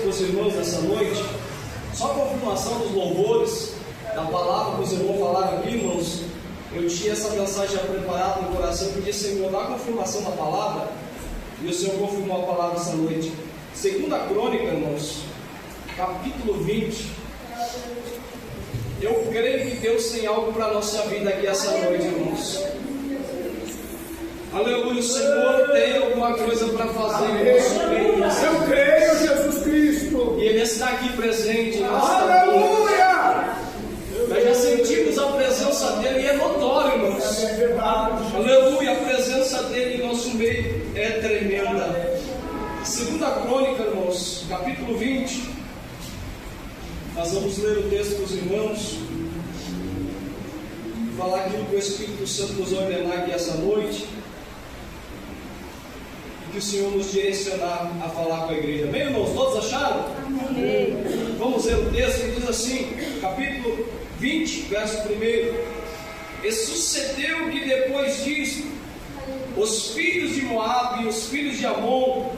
para os irmãos nessa noite, só a confirmação dos louvores, da palavra que os irmãos falaram aqui, irmãos. Eu tinha essa mensagem já preparada no coração, porque o Senhor dá a confirmação da palavra, e o Senhor confirmou a palavra essa noite. Segunda Crônica, irmãos, capítulo 20. Eu creio que Deus tem algo para a nossa vida aqui essa noite, irmãos. Aleluia, o Senhor tem alguma coisa para fazer. Eu creio, Jesus Cristo. E Ele está aqui presente. Aleluia! Nós já sentimos a presença dEle e é notório, irmãos. Aleluia, a presença dEle em nosso meio é tremenda. Segunda Crônica, irmãos, capítulo 20. Nós vamos ler o texto dos irmãos, falar aquilo que o Espírito Santo nos ordenar aqui essa noite, e que o Senhor nos direcionar a falar com a igreja. Bem, irmãos, todos acharam? Amém. Vamos ler o texto que diz assim, capítulo 20, verso 1. E sucedeu que depois disso, os filhos de Moabe e os filhos de Amon,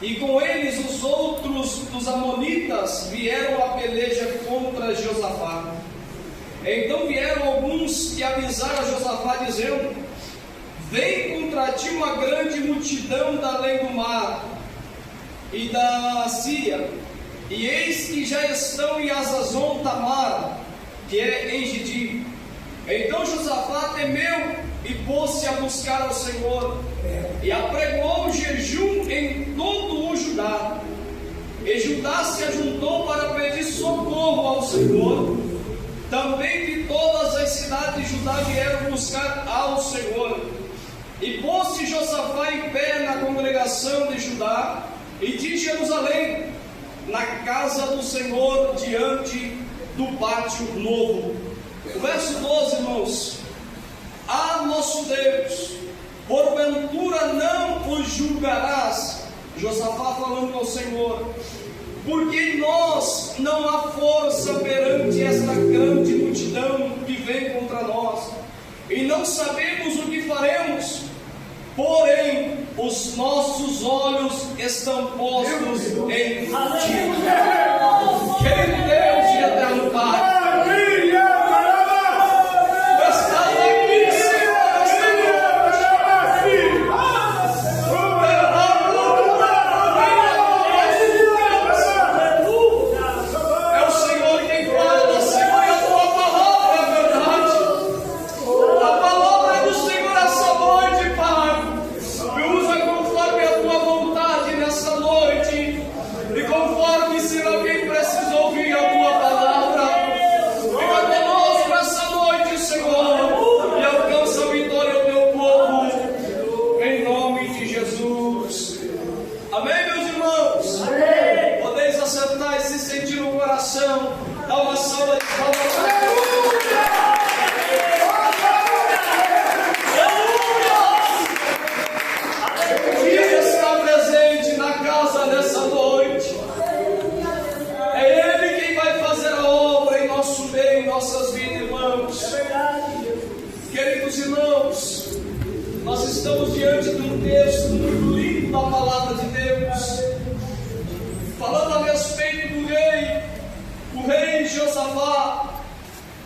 e com eles os outros dos amonitas, vieram a peleja contra Josafá. Então vieram alguns que avisaram a Josafá, dizendo: vem contra ti uma grande multidão da além do mar e da Síria, e eis que já estão em Hazazon Tamar, que é em Gedi. Então Josafá temeu e pôs-se a buscar ao Senhor, e apregou o jejum em todo o Judá. E Judá se ajuntou para pedir socorro ao Senhor. Também de todas as cidades de Judá vieram buscar ao Senhor. E pôs-se Josafá em pé na congregação de Judá e de Jerusalém, na casa do Senhor, diante do pátio novo. O verso 12, irmãos: ah, nosso Deus, porventura não os julgarás? Josafá falando ao Senhor: porque em nós não há força perante esta grande multidão que vem contra nós, e não sabemos o que faremos, porém os nossos olhos estão postos em ti. Querido Deus e eterno Pai,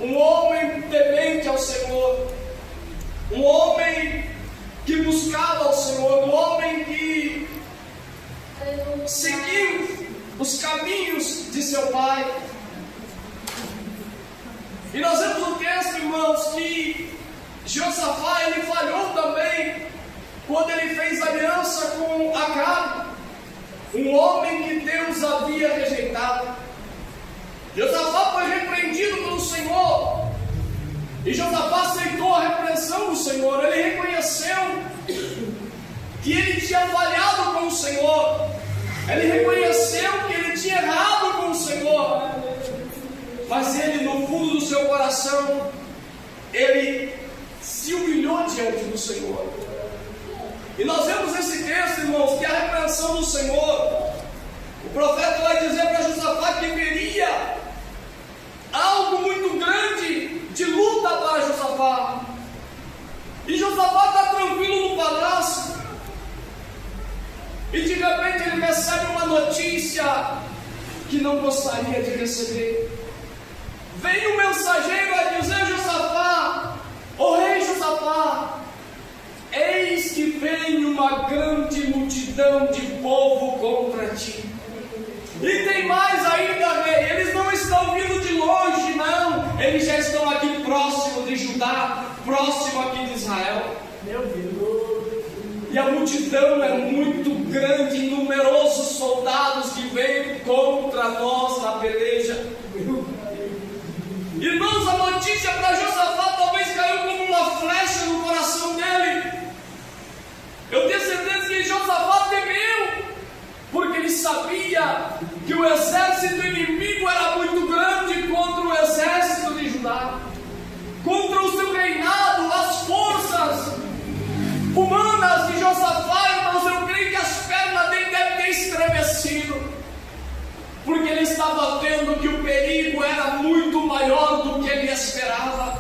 um homem temente ao Senhor, um homem que buscava ao Senhor, um homem que seguiu os caminhos de seu pai. E nós vemos no texto, irmãos, que Josafá, ele falhou também quando ele fez aliança com Acabe, um homem que Deus havia rejeitado. Josafá foi repreendido pelo Senhor, e Josafá aceitou a repreensão do Senhor. Ele reconheceu que ele tinha falhado com o Senhor, ele reconheceu que ele tinha errado com o Senhor, mas ele, no fundo do seu coração, ele se humilhou diante do Senhor. E nós vemos nesse texto, irmãos, que a repreensão do Senhor, o profeta vai dizer para Josafá que viria algo muito grande de luta para Josafá. E Josafá está tranquilo no palácio, e de repente ele recebe uma notícia notícia que não gostaria de receber. Veio o mensageiro a dizer: Josafá, ó rei Josafá, eis que vem uma grande multidão de povo contra ti. E tem mais ainda, rei, eles não estão vindo de longe, não, eles já estão aqui próximo de Judá, próximo aqui de Israel. Meu Deus. E a multidão é muito grande, numerosos soldados que vêm contra nós na peleja. Irmãos, a notícia para Josafá talvez caiu como uma flecha no coração dele. Eu tenho certeza que Josafá temeu, porque ele sabia que o exército inimigo era muito grande contra o exército de Judá, contra o seu reinado, as forças humanas de Josafá. Irmãos, eu creio que as pernas dele devem ter estremecido, porque ele estava vendo que o perigo era muito maior do que ele esperava.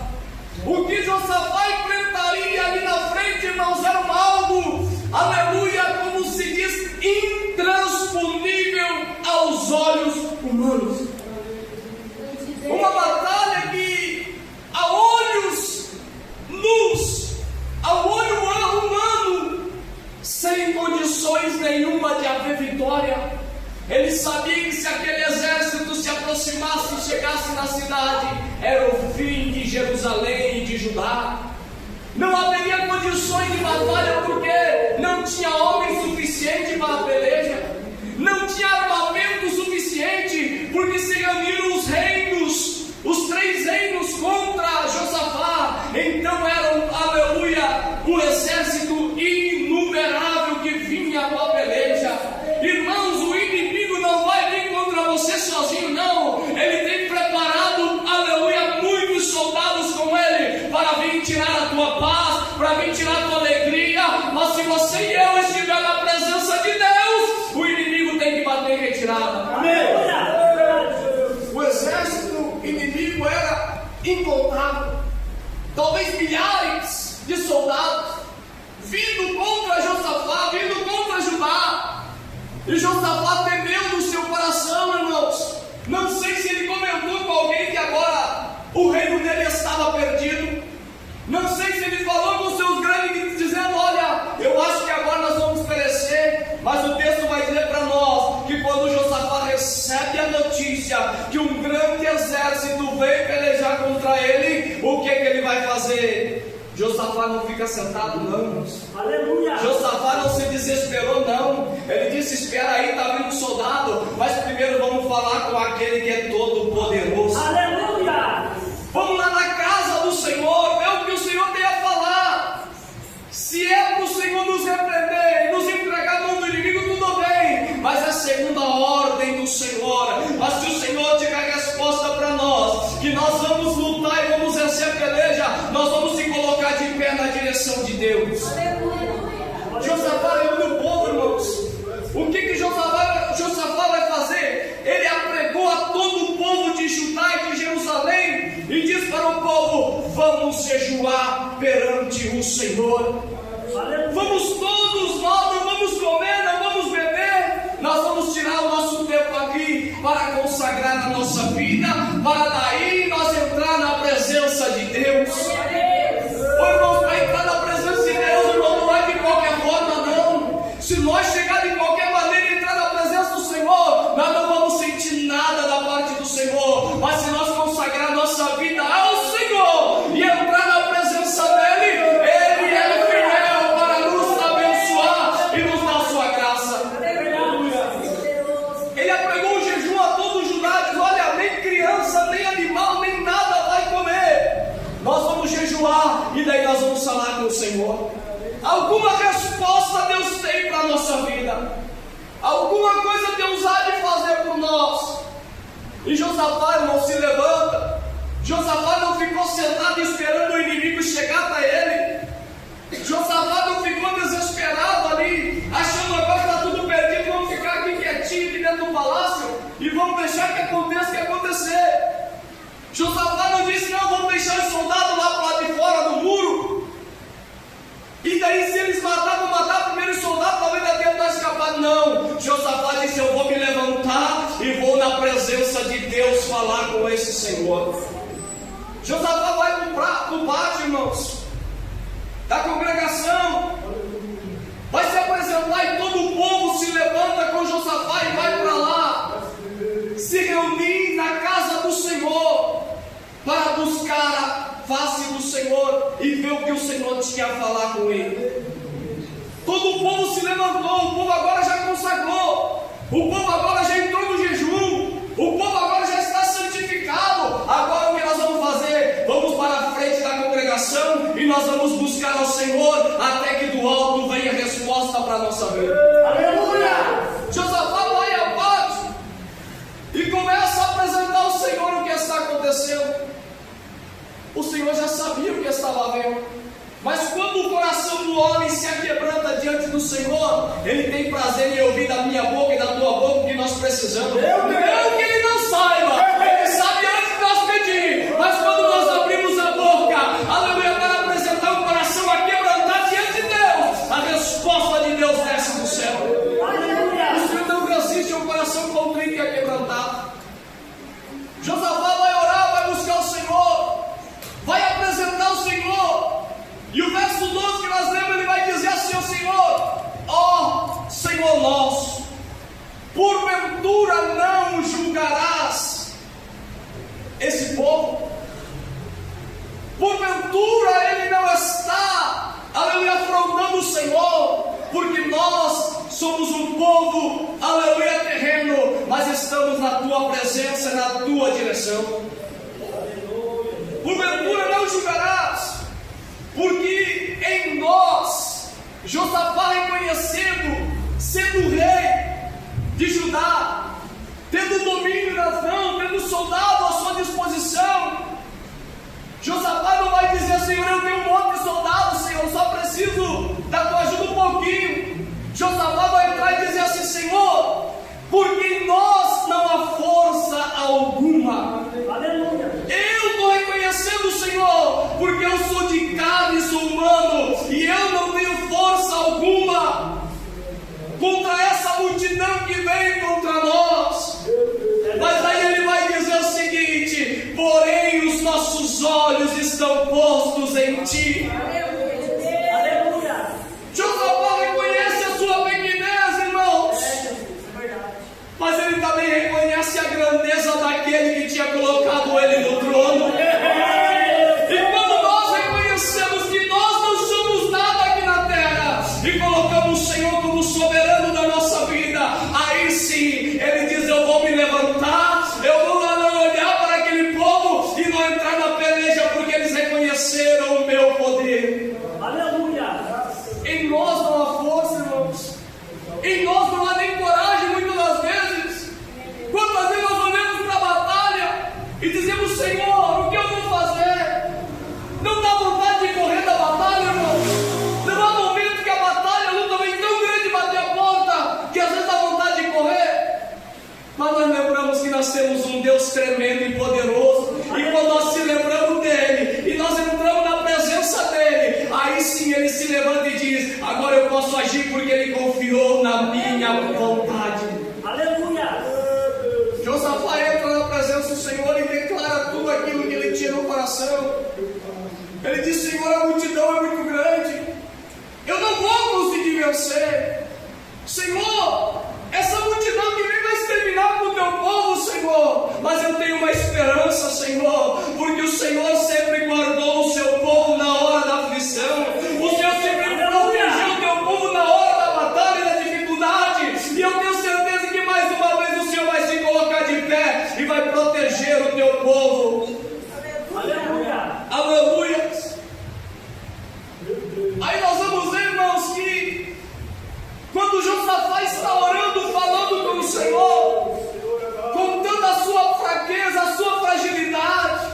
O que Josafá enfrentaria ali na frente, irmãos, era algo, aleluia, como se diz, intransponível aos olhos humanos. Uma batalha que, a olhos nus, ao olho humano, sem condições nenhuma de haver vitória. Ele sabia que se aquele exército se aproximasse e chegasse na cidade, era o fim de Jerusalém e de Judá. Não haveria condições de batalha, porque não tinha homem suficiente para a peleja, não tinha armamento suficiente, porque se reuniram os reinos, os 3 reinos contra Josafá. Então era, aleluia, um exército inumerável que vinha para a peleja. Irmãos, o inimigo não vai vir contra você sozinho, não. Ele tem preparado, aleluia, muitos soldados com ele para vir tirar a tua paz, para vir tirar a tua alegria. Mas se você e eu estiver na presença de Deus, o inimigo tem que bater em retirada. Amém. O exército inimigo era incontável, talvez milhares de soldados vindo contra Josafá, vindo contra Judá. E Josafá temeu no seu coração, irmãos. Não sei se ele comentou com alguém que agora o reino dele estava perdido. Não sei se ele falou com seus grandes, dizendo: olha, eu acho que agora nós vamos perecer. Mas o texto vai dizer para nós que quando Josafá recebe a notícia que um grande exército veio pelejar contra ele, o que ele vai fazer? Josafá não fica sentado, não, irmãos. Aleluia. Josafá não se desesperou, não. Ele disse: espera aí, está vindo um soldado, mas primeiro vamos falar com aquele que é todo poderoso. Aleluia. Vamos lá na casa do Senhor, ver o que o Senhor tem a falar. Se é para o Senhor nos repreender e nos entregar a mão do inimigo, tudo bem, mas é segundo a ordem do Senhor. Mas se o Senhor tiver resposta para nós, que nós vamos lutar e vamos vencer a peleja, nós vamos se colocar de pé na direção de Deus. Josafá reúne o povo, irmãos. O que Josafá vai fazer? Ele apregou a todo o povo de Judá e de Jerusalém e diz para o povo: vamos jejuar perante o Senhor. Vamos todos nós, não vamos comer, não vamos beber, nós vamos tirar o nosso tempo aqui para consagrar a nossa vida, para daí nós entrar na presença de Deus. Ô irmãos, para entrar na presença de Deus, irmão, não é de qualquer forma, não. Se nós chegar de qualquer maneira e entrar na presença do Senhor, nós não vamos sentir nada da parte do Senhor. Mas se nós consagrar a nossa vida ao Senhor e entrar na presença dEle, Ele é fiel para nos abençoar e nos dar sua graça. Ele apregou o jejum a todo Judá, diz: olha, nem criança, nem animal, nem nada vai comer. Nós vamos jejuar e daí nós vamos falar com o Senhor. Alguma resposta Deus tem para a nossa vida. Alguma coisa Deus há de fazer por nós. E Josafá, irmão, se levanta. Josafá não ficou sentado esperando o inimigo chegar para ele. Josafá não ficou desesperado ali, achando agora que está tudo perdido, vamos ficar aqui quietinho aqui dentro do palácio e vamos deixar que aconteça o que acontecer. Josafá não disse: não, vamos deixar os soldados lá para o lado de fora do muro. E daí, se eles matar, vão matar primeiro os soldados, talvez daqui tentar escapar. Não, Josafá disse: eu vou me levantar presença de Deus falar com esse Senhor. Josafá vai para o pátio, irmãos, da congregação, vai se apresentar e todo o povo se levanta com Josafá e vai para lá, se reunir na casa do Senhor, para buscar a face do Senhor e ver o que o Senhor tinha a falar com ele. Todo o povo se levantou, o povo agora já consagrou, o povo agora já entrou no jejum, o povo agora já está santificado. Agora o que nós vamos fazer? Vamos para a frente da congregação e nós vamos buscar ao Senhor até que do alto venha a resposta para a nossa vida. Aleluia! Josafá vai ao pátio e começa a apresentar ao Senhor o que está acontecendo. O Senhor já sabia o que estava vendo, mas quando o coração do homem se aquebranta diante do Senhor, ele tem prazer em ouvir da minha boca e da tua boca o que nós precisamos. Não que ele não saiba, ele sabe antes de nós pedir, mas quando nós abrimos a boca, aleluia, para apresentar um coração aquebrantado diante de Deus, a resposta de Deus desce do céu. O Senhor não resiste a um coração contrito e aquebrantado. Josafá vai orar, vai buscar o Senhor, vai apresentar o Senhor. E o verso 12 que nós lemos, ele vai dizer assim ao Senhor: ó Senhor nosso, porventura não julgarás esse povo? Porventura ele não está, aleluia, afrontando o Senhor, porque nós somos um povo, aleluia, terreno, mas estamos na tua presença, na tua direção. Porventura não julgarás, porque em nós, Josafá reconhecendo, sendo rei de Judá, tendo domínio nas mãos, tendo soldado à sua disposição, Josafá não vai dizer: Senhor, eu tenho um monte de soldados, Senhor, só preciso da tua ajuda um pouquinho. Josafá vai entrar e dizer assim: Senhor, porque em nós não há força alguma. Aleluia. Eu estou reconhecendo, Senhor, porque eu sou de carne, sou humano, e eu não tenho força alguma contra essa multidão que vem contra nós. Mas aí ele vai dizer o seguinte: porém os nossos olhos estão postos em ti. Aleluia. Josafá reconhece a sua pequenez, irmãos, mas ele também reconhece a grandeza daquele que tinha colocado ele no trono. E quando nós reconhecemos que nós não somos nada aqui na terra e colocamos o Senhor como soberano da nossa vida, aí sim ele diz: eu vou me levantar, eu vou olhar para aquele povo e não entrar na peleja, porque eles reconheceram o meu poder. Aleluia. Em nós não há força, irmãos, em nós não há nem coragem, muitas das vezes. Quantas vezes nós olhamos para a batalha e dizemos: Senhor, o que eu vou fazer? Não dá vontade de correr da batalha, irmão. Não há momento que a batalha, a luta vem tão grande bater a porta que às vezes dá vontade de correr. Mas nós lembramos que nós temos um Deus tremendo e poderoso, e quando nós se lembramos dele e nós entramos na presença dele, aí sim ele se levanta e diz: agora eu posso agir porque ele confiou na minha vontade. Aleluia. Josafá entra na presença do Senhor e declara tudo aquilo que ele tinha no coração. Ele diz: Senhor, a multidão é muito grande, eu não vou conseguir vencer. Senhor, essa multidão que vem vai exterminar com o teu povo, Senhor, mas eu tenho uma esperança, Senhor, porque o Senhor sempre guardou o seu povo na hora da aflição, o Senhor sempre protegeu o teu povo na hora da batalha e da dificuldade, e eu tenho certeza que mais uma vez o Senhor vai se colocar de pé e vai proteger o teu povo. Aleluia. Aleluia. Aí nós vamos ver, irmãos, que quando Josafá está orando, falando com o Senhor, contando a sua fraqueza, a sua fragilidade,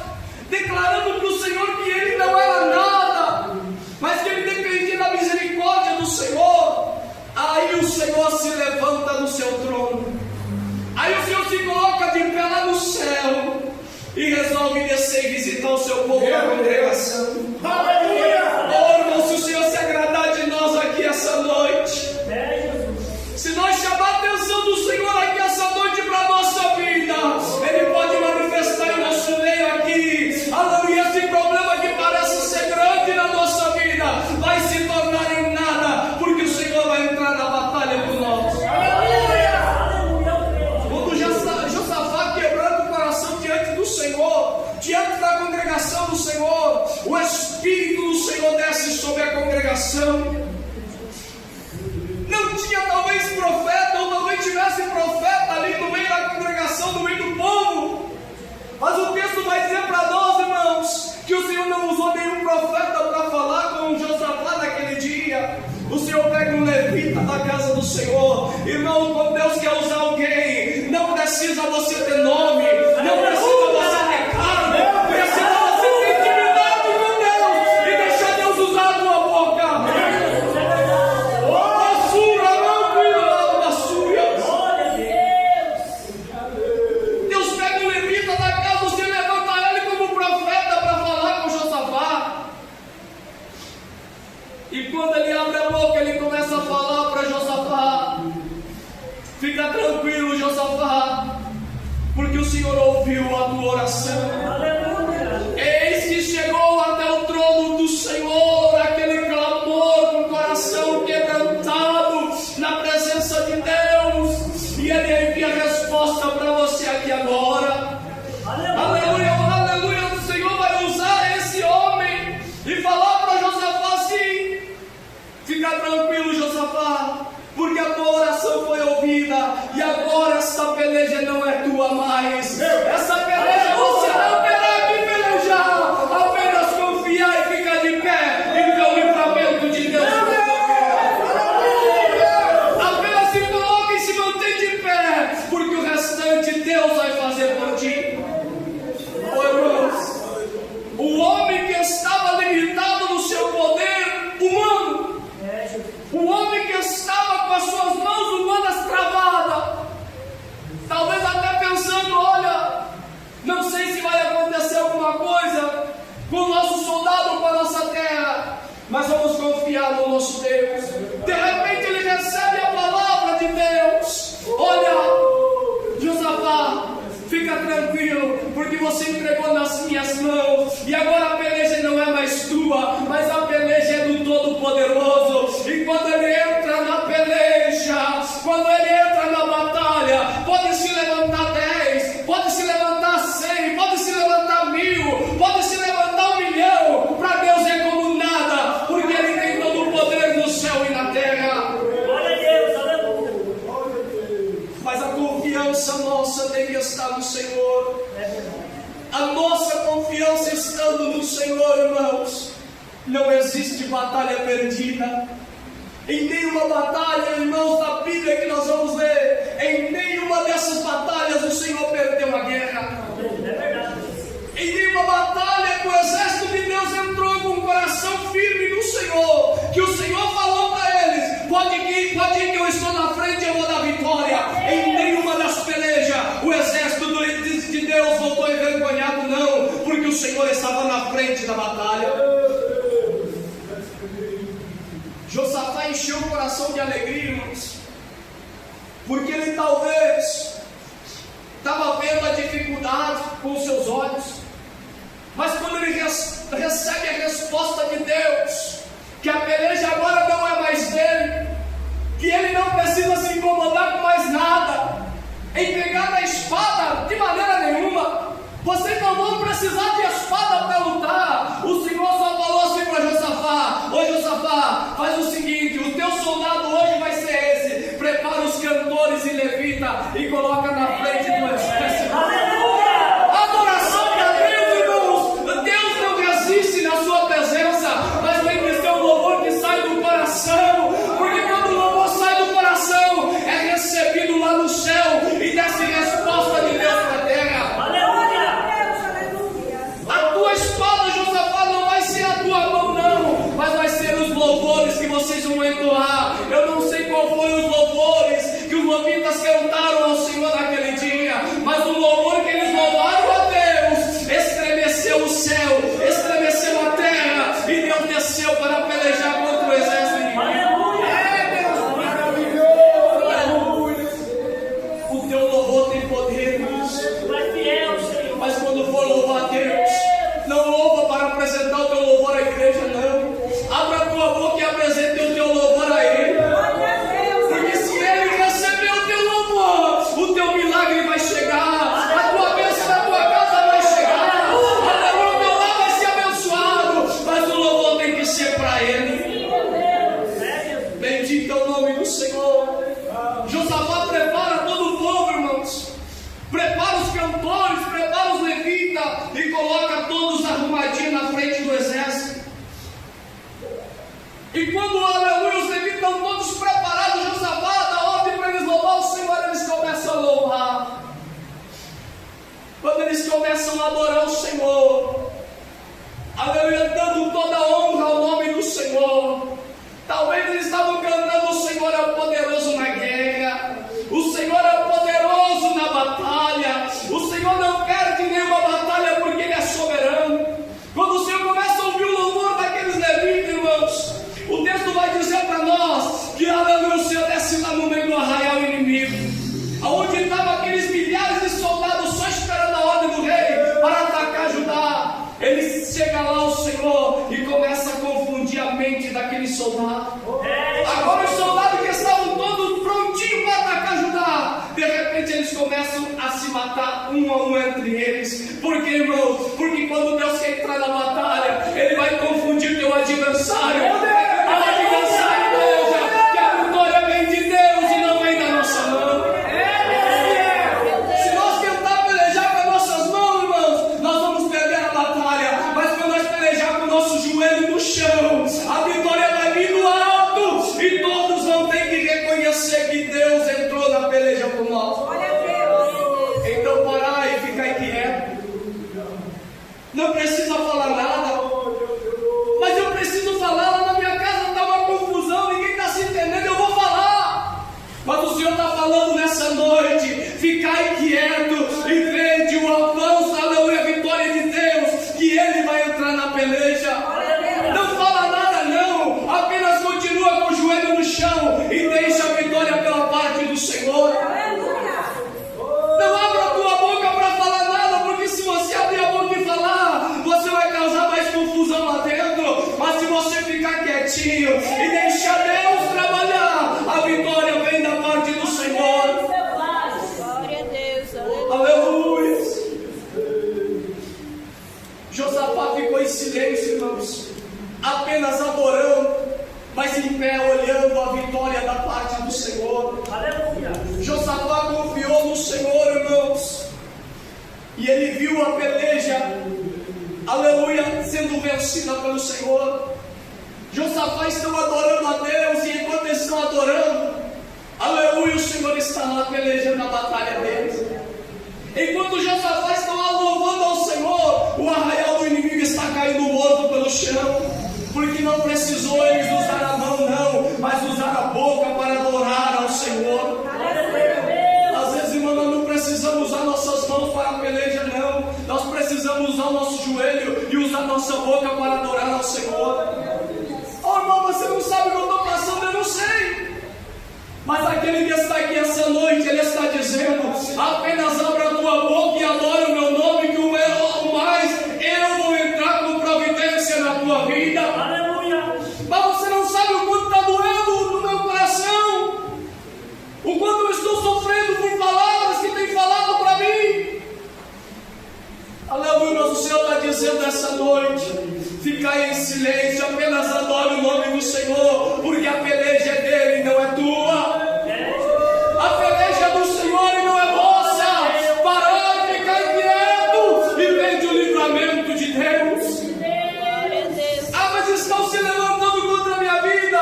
declarando para o Senhor que ele não era nada, mas que ele dependia da misericórdia do Senhor, aí o Senhor se levanta no seu trono, aí o Senhor se coloca de pé lá no céu e resolve descer e visitar o seu povo na congregação. Aleluia! Oh, irmão, se o Senhor se agradar de nós aqui essa noite, se nós chamar a atenção do Senhor aqui essa noite para a nossa vida, precisa você ter nome, não precisa você ter cargo, precisa você ter intimidade com Deus e deixar Deus usar a tua boca. Basura, não vira basura. Deus pega o levita da casa, você levanta ele como profeta para falar com Josafá. E quando ele abre a boca, ele começa a falar para Josafá: fica tranquilo, Josafá, porque o Senhor ouviu a tua oração. Eis que chegou até o trono do Senhor aquele clamor com o coração quebrantado na presença de Deus, e Ele envia a resposta para você aqui agora. Aleluia, aleluia. O Senhor vai usar esse homem e falar para Josafá assim: fica tranquilo, Josafá, porque a tua oração foi ouvida, e agora essa peleja não é tua mais. Essa peleja você não terá que pelejar, apenas confiar e ficar de pé e ver o livramento de Deus. Apenas se coloque e se mantém de pé, porque o restante Deus vai fazer por ti. Oh, irmãos, o homem que estava limitado no seu poder humano, o homem que estava com as suas mãos humanas travadas, talvez até pensando: olha, não sei se vai acontecer alguma coisa com o nosso soldado, com a nossa terra, mas vamos confiar no nosso Deus. De repente ele recebe a palavra de Deus: olha, Josafá, fica tranquilo, porque você entregou nas minhas mãos, e agora a peleja não é mais tua, mas a peleja é do Todo-Poderoso. E quando ele entra na peleja, quando ele entra na batalha, pode se levantar 10, pode se levantar 100, pode se levantar 1000, pode se levantar 1 milhão, para Deus é como nada, porque Ele tem todo o poder no céu e na terra. Glória a Deus, aleluia. Mas a confiança nossa deve estar no Senhor. A nossa confiança estando no Senhor, irmãos, não existe batalha perdida. Em nenhuma batalha, irmãos, da Bíblia que nós vamos ler, em nenhuma dessas batalhas o Senhor perdeu a guerra. Em nenhuma batalha que o exército de Deus entrou com o coração firme no Senhor, que o Senhor falou para eles: pode ir que eu estou na frente e eu vou dar vitória. Em nenhuma das pelejas o exército de Deus voltou envergonhado, não, porque o Senhor estava na frente da batalha. Josafá encheu o coração de alegria, irmãos, porque ele talvez estava vendo a dificuldade com os seus olhos, mas quando ele recebe a resposta de Deus, que a peleja agora não é mais dele, que ele não precisa se incomodar com mais nada, em pegar na espada de maneira nenhuma. Vocês não vão precisar de espada para lutar. O Senhor só falou assim para Josafá: ô Josafá, faz o seguinte, o teu soldado hoje vai ser esse, prepara os cantores e levita e coloca na frente do exército. Adoração para Deus, irmãos. Deus não resiste na sua presença, mas tem que ser um louvor que sai do coração, porque quando o louvor sai do coração, é recebido lá no céu e desce resposta de Deus para a terra. A tua espada, Josafá, não vai ser a tua mão, não, mas vai ser os louvores que vocês vão entoar. Eu não sei qual foi os louvores que os levitas cantaram ao Senhor naquele dia, mas o louvor que eles louvaram a Deus estremeceu o céu, estremeceu a terra, e Deus desceu para pelejar contra o exército inimigo. O teu louvor tem poder, irmãos. Mas quando for louvar a Deus, não louva para apresentar o teu louvor à igreja, não. Abra a tua boca e apresente o teu louvor a Ele. Porque se Ele receber o teu louvor, o teu milagre vai chegar, a tua bênção na tua casa vai chegar, o teu lar vai ser abençoado, mas o louvor tem que ser para Ele. Bendito é o nome do Senhor. Josafá prepara todo o povo, irmãos. Prepara os cantores, prepara os levitas e coloca todos arrumadinhos na frente do exército. E quando, aleluia, os levitas estão todos preparados, Josafá dá ordem para eles louvar o Senhor, eles começam a louvar. começam a adorar o Senhor, aleluia, dando toda a honra ao nome do Senhor. Talvez eles estavam cantando: o Senhor é poderoso na guerra, o Senhor é poderoso na batalha, o Senhor não perde nenhuma batalha porque Ele é soberano. Quando o Senhor começa a ouvir o louvor daqueles levitas, irmãos, o texto vai dizer para nós que, aleluia, o Senhor desce lá no meio do arraial inimigo, aonde estavam aqueles milhares de soldados só esperando a ordem do rei para atacar Judá. Ele chega lá, o Senhor, e começa a confundir a mente daqueles soldados. Agora os soldados que estavam todos prontinhos para atacar Judá, de repente eles começam a se matar um a um entre eles. Por quê, irmãos? Porque quando Deus quer entrar na batalha, Ele vai confundir teu adversário. O adversário veja que a vitória vem de Deus e não vem da nossa mão. Se nós tentar pelejar com as nossas mãos, irmãos, nós vamos perder a batalha. Mas quando nós pelejar com o nosso joelho no chão, a vitória vai vir do alto, e todos vão ter que reconhecer que Deus entrou na peleja por nós. Então parar e ficar quieto. Não precisa falar nada. Mas eu preciso falar. Lá na minha casa está uma confusão, ninguém está se entendendo, eu vou falar. Mas o Senhor está falando nessa noite: ficai quieto e vede o avanço, aleluia, a vitória de Deus, que Ele vai entrar na peleja. Não fala nada não, apenas continua com o joelho no chão e deixa a vitória pela parte do Senhor. Não abra a tua boca para falar nada, porque se você abrir a boca e falar, você vai causar mais confusão lá dentro. Mas se você ficar quietinho e deixar Deus trabalhar, a vitória vem da parte do Senhor. Glória a Deus, Aleluia. Josafá ficou em silêncio, irmãos, apenas adorando, mas em pé, olhando a vitória da parte do Senhor. Aleluia. Josafá confiou no Senhor, irmãos, e ele viu a peleja, aleluia, sendo vencida pelo Senhor. Josafá estão adorando a Deus, e enquanto eles estão adorando, aleluia, o Senhor está lá pelejando a batalha deles. Enquanto Josafá está lá louvando ao Senhor, o arraial do inimigo está caindo morto pelo chão, porque não precisou eles usar a mão não, mas usar a boca para adorar ao Senhor. Às vezes, irmão, nós não precisamos usar nossas mãos para a peleja não, nós precisamos usar o nosso joelho e usar nossa boca para adorar ao Senhor. Oh, irmão, você não sabe o que eu estou passando, eu não sei. Mas aquele que está aqui essa noite, ele está dizendo: apenas abra a tua boca e adore o meu nome, que o mais eu vou entrar com providência na tua vida. Aleluia. Mas você não sabe o quanto está doendo no meu coração, o quanto eu estou sofrendo por palavras que tem falado para mim. Aleluia, mas o Senhor está dizendo essa noite: ficai em silêncio, apenas adore o nome do Senhor, porque a peleja é dele, não é tua. A peleja é do Senhor e não é vossa. Parai, ficai quieto e vede o livramento de Deus. Ah, mas estão se levantando contra a minha vida.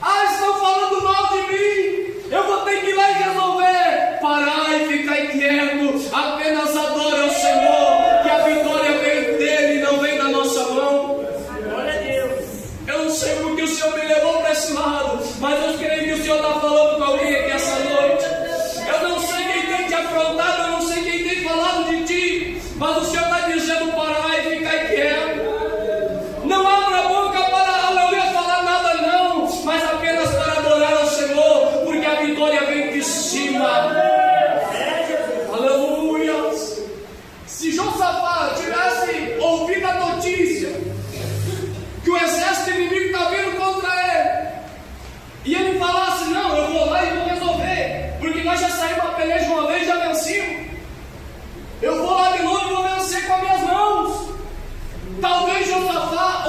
Ah, estão falando mal de mim. Eu vou ter que ir lá e resolver. Parai, ficai quieto, apenas adore ao Senhor, que a vitória vem dele, não vem da nossa mão. Glória a Deus. Eu não sei porque o Senhor me levou para esse lado, mas eu creio que o Senhor está falando com alguém aqui essa noite. Eu não sei quem tem te afrontado, eu não sei quem tem falado de ti, mas o Senhor está dizendo: parai, ficai quieto. Não abra a boca para, aleluia, falar nada não, mas apenas para adorar ao Senhor, porque a vitória vem de cima. Aleluia. Se Josafá tivesse ouvido a notícia que o exército inimigo está vindo contra ele, e ele falasse: não, eu vou lá e vou resolver, porque nós já saímos a peleja uma vez, já vencimos, eu vou lá de novo e vou vencer com as minhas mãos. Talvez Josafá,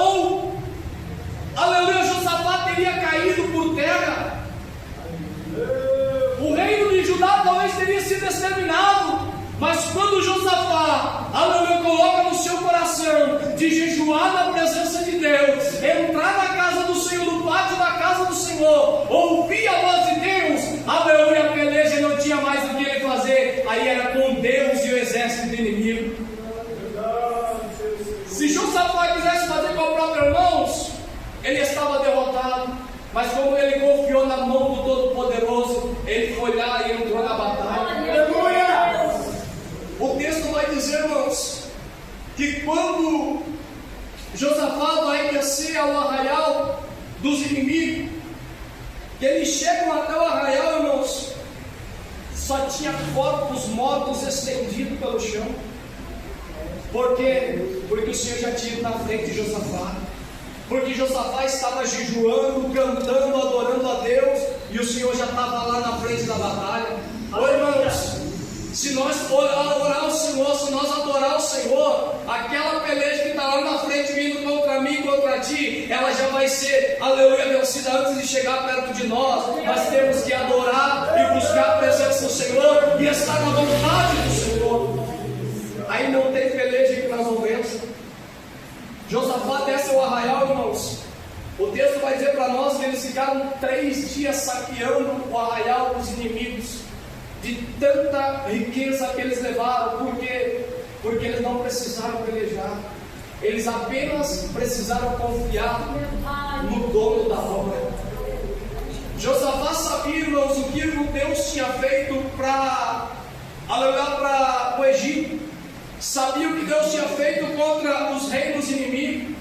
aleluia, Josafá teria caído por terra. O reino de Judá talvez teria sido exterminado. Mas quando Josafá, aleluia, coloca no seu coração de jejuar na presença de Deus, entrar na casa do Senhor, no pátio da casa do Senhor, ouvir a voz de Deus, aleluia, a peleja não tinha mais o que ele fazer. Aí era com Deus e o exército de inimigo. Se Josafá quisesse fazer com a própria mãos, ele estava derrotado. Mas como ele confiou na mão do Todo-Poderoso, ele foi lá e entrou na batalha. Aleluia! O texto vai dizer, irmãos, que quando Josafá vai descer ao arraial dos inimigos, que eles chegam até o arraial, irmãos, só tinha corpos mortos estendidos pelo chão. Por quê? Porque o Senhor já tinha ido na frente de Josafá. Porque Josafá estava jejuando, cantando, adorando a Deus, e o Senhor já estava lá na frente da batalha. Ô irmãos, se nós orar ao Senhor, se nós adorar o Senhor, aquela peleja que está lá na frente vindo contra mim, contra ti, ela já vai ser, aleluia, vencida antes de chegar perto de nós. Nós temos que adorar e buscar a presença do Senhor e estar na vontade do Senhor. Aí não tem peleja que nós não vençamos. Josafá desce ao arraial, irmãos. O texto vai dizer para nós que eles ficaram 3 dias saqueando o arraial dos inimigos, de tanta riqueza que eles levaram. Por quê? Porque eles não precisaram pelejar, eles apenas precisaram confiar no dono da obra. Josafá sabia, irmãos, o que Deus tinha feito para o Egito. Sabia o que Deus tinha feito contra os reinos inimigos.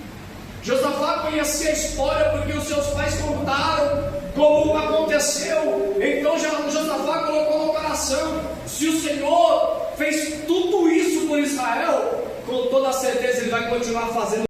Josafá conhecia a história porque os seus pais contaram como aconteceu. Então Josafá colocou no coração: se o Senhor fez tudo isso por Israel, com toda certeza Ele vai continuar fazendo